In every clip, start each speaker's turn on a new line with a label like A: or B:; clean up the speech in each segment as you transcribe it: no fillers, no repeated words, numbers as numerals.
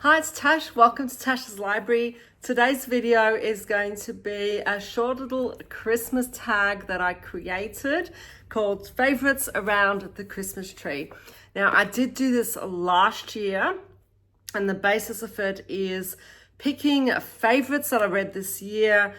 A: Hi, it's Tash. Welcome to Tash's Library. Today's video is going to be a short little Christmas tag that I created called Favorites Around the Christmas Tree. Now, I did do this last year, and the basis of it is picking favorites that I read this year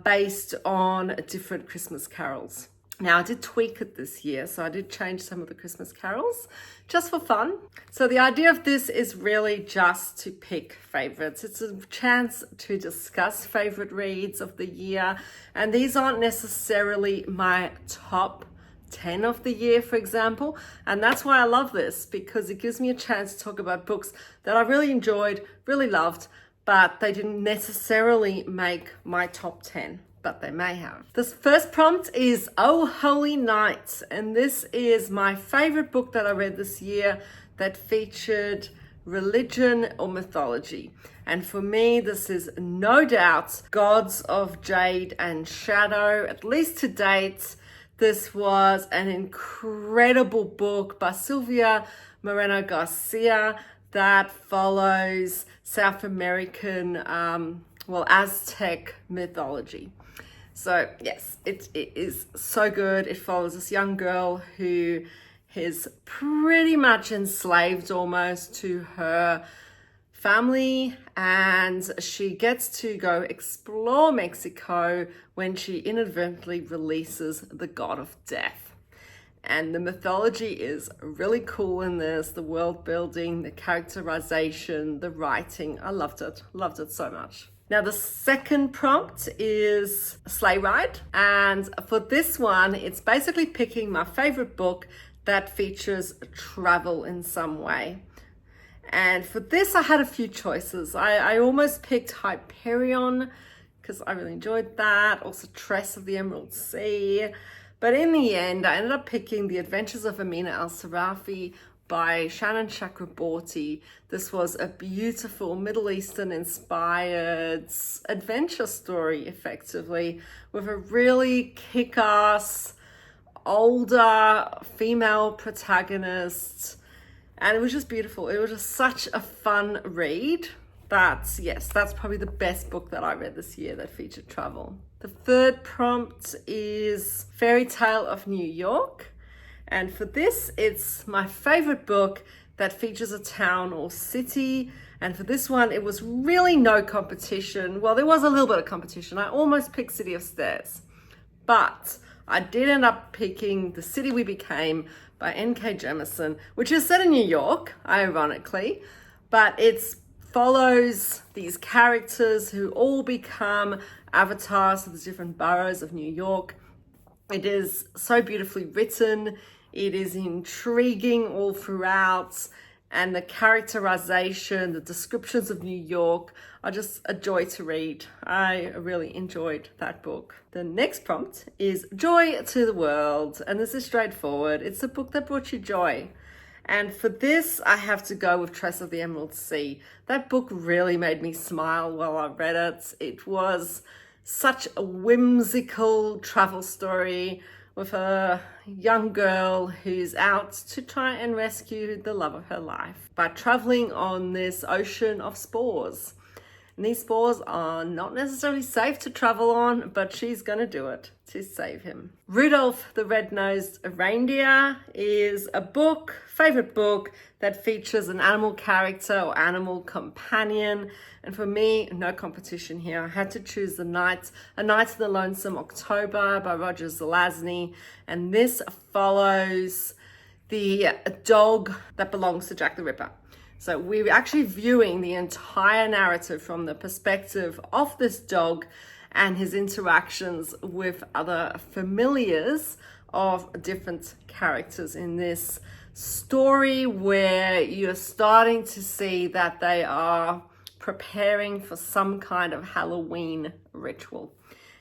A: based on different Christmas carols. Now, I did tweak it this year, so I did change some of the Christmas carols just for fun. So the idea of this is really just to pick favorites. It's a chance to discuss favorite reads of the year, and these aren't necessarily my top 10 of the year, for example, and that's why I love this, because it gives me a chance to talk about books that I really enjoyed, really loved, but they didn't necessarily make my top 10. But they may have. This first prompt is Oh Holy Night, and this is my favorite book that I read this year that featured religion or mythology. And for me, this is no doubt Gods of Jade and Shadow. At least to date, this was an incredible book by Silvia Moreno Garcia that follows South American, Aztec mythology. So yes, it is so good. It follows this young girl who is pretty much enslaved almost to her family, and she gets to go explore Mexico when she inadvertently releases the god of death. And the mythology is really cool in this, the world building, the characterization, the writing. I loved it so much. Now, the second prompt is Sleigh Ride. And for this one, it's basically picking my favorite book that features travel in some way. And for this, I had a few choices. I almost picked Hyperion because I really enjoyed that. Also, Tress of the Emerald Sea. But in the end, I ended up picking The Adventures of Amina al-Sarafi by Shannon Chakraborty. This was a beautiful Middle Eastern inspired adventure story, effectively, with a really kick-ass older female protagonist. And it was just beautiful. It was just such a fun read. That's probably the best book that I read this year that featured travel. The third prompt is Fairy Tale of New York. And for this, it's my favorite book that features a town or city. And for this one, it was really no competition. Well, there was a little bit of competition. I almost picked City of Stairs, but I did end up picking The City We Became by N.K. Jemisin, which is set in New York, ironically, but it follows these characters who all become avatars of the different boroughs of New York. It is so beautifully written. It is intriguing all throughout, and the characterization, the descriptions of New York are just a joy to read. I really enjoyed that book. The next prompt is Joy to the World, and this is straightforward. It's a book that brought you joy. And for this, I have to go with Tress of the Emerald Sea. That book really made me smile while I read it. It was such a whimsical travel story with a young girl who's out to try and rescue the love of her life by traveling on this ocean of spores. And these spores are not necessarily safe to travel on, but she's going to do it to save him. Rudolph the Red-Nosed Reindeer is a favorite book that features an animal character or animal companion. And for me, no competition here. I had to choose A Night in the Lonesome October by Roger Zelazny. And this follows the dog that belongs to Jack the Ripper. So we're actually viewing the entire narrative from the perspective of this dog and his interactions with other familiars of different characters in this story, where you're starting to see that they are preparing for some kind of Halloween ritual.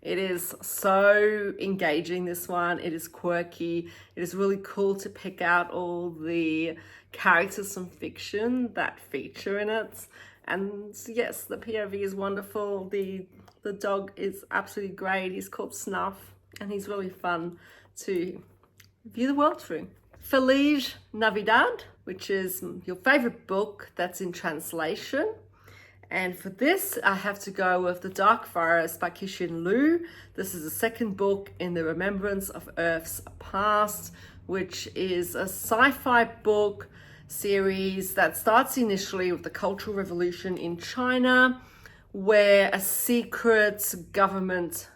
A: It is so engaging, this one. It is quirky. It is really cool to pick out all the characters from fiction that feature in it. And yes, the POV is wonderful. The dog is absolutely great. He's called Snuff, and he's really fun to view the world through. Feliz Navidad which is your favorite book that's in translation. And for this, I have to go with The Dark Forest by Cixin Liu. This is the second book in the Remembrance of Earth's Past, which is a sci-fi book series that starts initially with the Cultural Revolution in China, where a secret government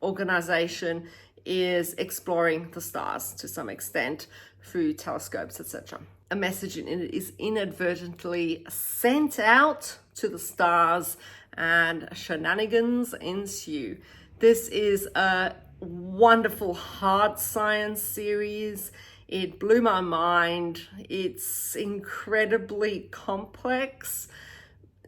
A: organization is exploring the stars to some extent through telescopes, etc. A message in it is inadvertently sent out to the stars and shenanigans ensue. This is a wonderful hard science series. It blew my mind. It's incredibly complex,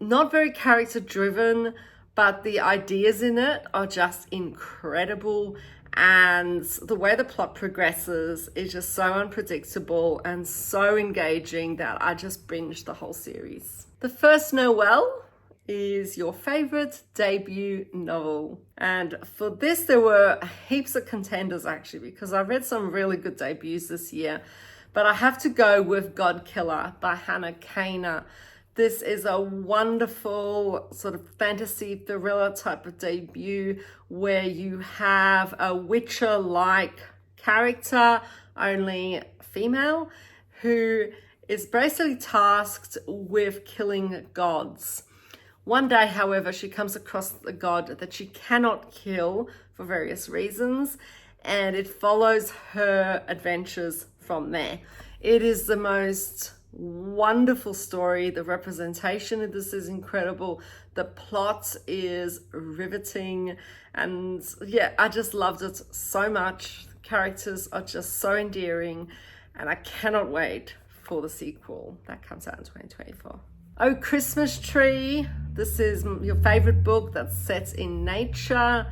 A: not very character driven, but the ideas in it are just incredible. And the way the plot progresses is just so unpredictable and so engaging that I just binged the whole series. The first Noel is your favorite debut novel. And for this, there were heaps of contenders actually, because I read some really good debuts this year. But I have to go with God Killer by Hannah Kaner. This is a wonderful sort of fantasy thriller type of debut where you have a Witcher-like character, only female, who is basically tasked with killing gods. One day, however, she comes across a god that she cannot kill for various reasons, and it follows her adventures from there. It is the most wonderful story. The representation of this is incredible. The plot is riveting, and yeah, I just loved it so much. The characters are just so endearing, and I cannot wait for the sequel that comes out in 2024. Oh, Christmas Tree. This is your favorite book that's set in nature.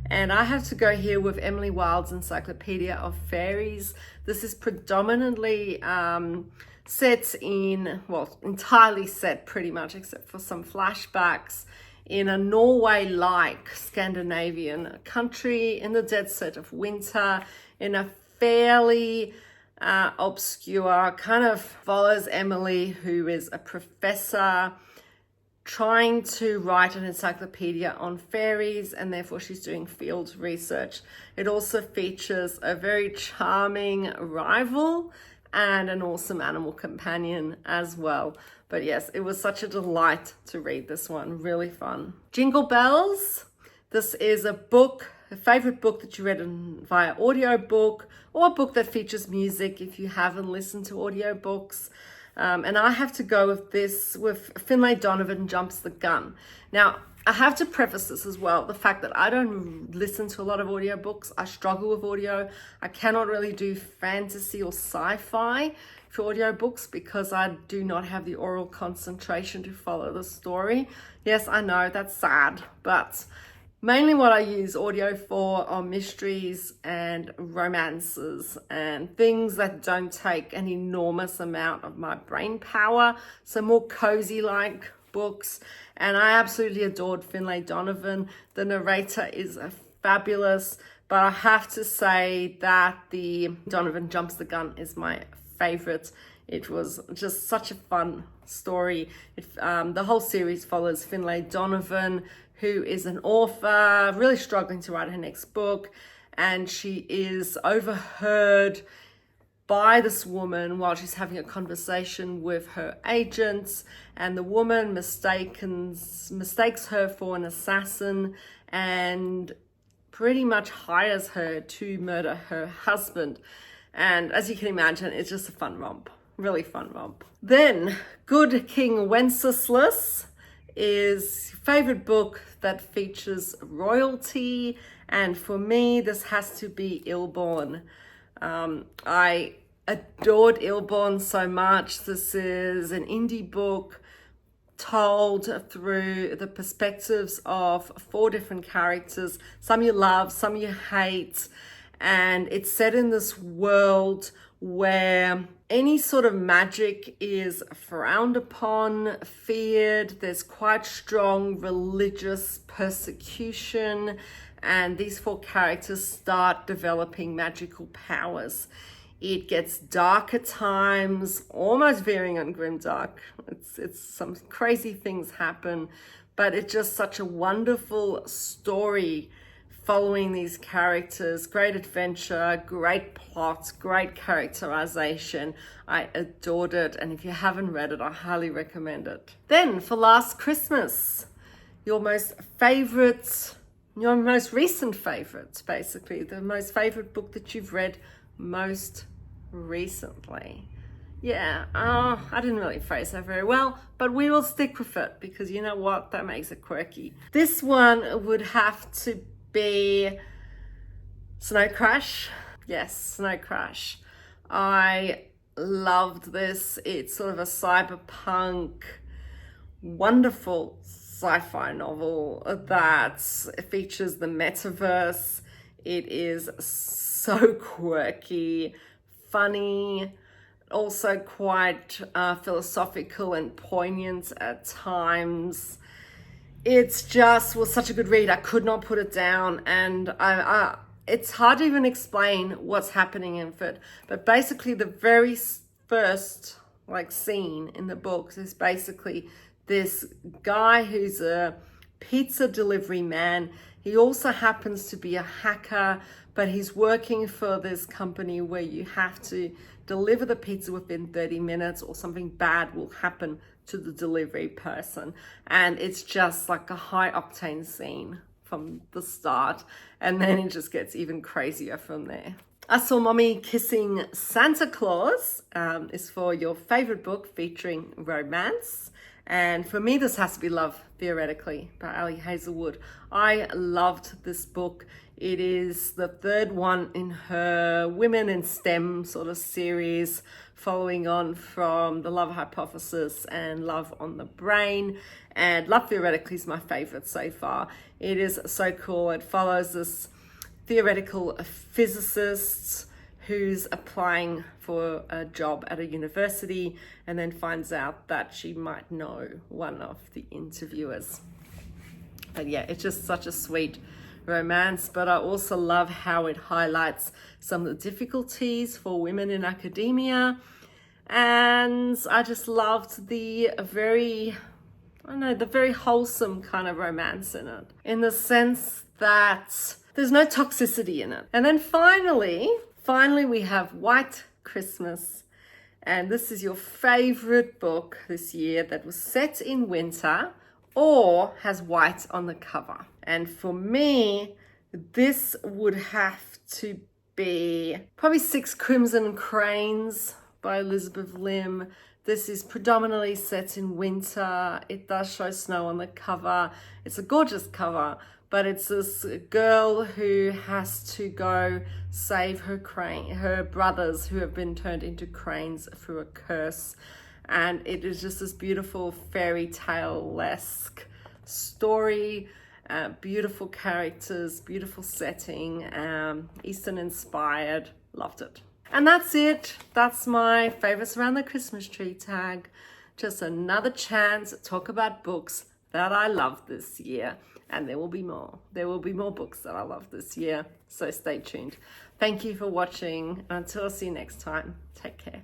A: And I have to go here with Emily Wilde's Encyclopedia of Fairies. This is predominantly set in, well, entirely set pretty much, except for some flashbacks, in a Norway-like Scandinavian country in the dead set of winter, in a fairly obscure, kind of follows Emily, who is a professor trying to write an encyclopedia on fairies, and therefore she's doing field research. It also features a very charming rival and an awesome animal companion as well. But yes, it was such a delight to read this one, really fun. Jingle Bells. This is a favorite book that you read via audiobook, or a book that features music if you haven't listened to audiobooks. And I have to go with this, with Finlay Donovan Jumps the Gun. Now, I have to preface this as well, the fact that I don't listen to a lot of audiobooks. I struggle with audio. I cannot really do fantasy or sci-fi for audiobooks because I do not have the oral concentration to follow the story. Yes, I know that's sad, but mainly what I use audio for are mysteries and romances and things that don't take an enormous amount of my brain power. So more cozy like books. And I absolutely adored Finlay Donovan. The narrator is fabulous, but I have to say that the Donovan Jumps the Gun is my favorite. It was just such a fun story. The whole series follows Finlay Donovan, who is an author, really struggling to write her next book. And she is overheard by this woman while she's having a conversation with her agents, and the woman mistakes her for an assassin and pretty much hires her to murder her husband. And as you can imagine, it's just a fun romp, really fun romp. Then Good King Wenceslas is your favorite book that features royalty, and for me this has to be Illborn. I adored Illborn so much. This is an indie book told through the perspectives of 4 different characters. Some you love, some you hate, and it's set in this world where any sort of magic is frowned upon, feared. There's quite strong religious persecution, and these 4 characters start developing magical powers. It gets dark at times, almost veering on grimdark. It's some crazy things happen, but it's just such a wonderful story following these characters. Great adventure, great plot, great characterization. I adored it, and if you haven't read it, I highly recommend it. Then for Last Christmas, your most recent favorites, basically, the most favorite book that you've read most recently. Yeah, I didn't really phrase that very well, but we will stick with it because you know what? That makes it quirky. This one would have to be Snow Crash. Yes, Snow Crash. I loved this. It's sort of a cyberpunk, wonderful sci-fi novel that features the metaverse. It is so quirky, funny, also quite philosophical and poignant at times. It's just was such a good read. I could not put it down, and it's hard to even explain what's happening in it. But basically, the very first scene in the books is basically this guy who's a pizza delivery man. He also happens to be a hacker, but he's working for this company where you have to deliver the pizza within 30 minutes or something bad will happen to the delivery person. And it's just like a high octane scene from the start. And then it just gets even crazier from there. I Saw Mommy Kissing Santa Claus is for your favorite book featuring romance. And for me, this has to be Love, Theoretically, by Ali Hazelwood. I loved this book. It is the third one in her Women in STEM sort of series, following on from The Love Hypothesis and Love on the Brain. And Love, Theoretically is my favorite so far. It is so cool. It follows this theoretical physicist who's applying for a job at a university and then finds out that she might know one of the interviewers. But yeah, it's just such a sweet romance, but I also love how it highlights some of the difficulties for women in academia. And I just loved the very wholesome kind of romance in it, in the sense that there's no toxicity in it. And then finally, we have White Christmas. And this is your favorite book this year that was set in winter or has white on the cover. And for me, this would have to be probably Six Crimson Cranes by Elizabeth Lim. This is predominantly set in winter. It does show snow on the cover. It's a gorgeous cover, but it's this girl who has to go save her brothers who have been turned into cranes through a curse. And it is just this beautiful fairy tale-esque story, beautiful characters, beautiful setting, Eastern inspired. Loved it. And that's it. That's my favorites around the Christmas tree tag. Just another chance to talk about books that I loved this year. And there will be more. There will be more books that I love this year. So stay tuned. Thank you for watching. Until I see you next time, take care.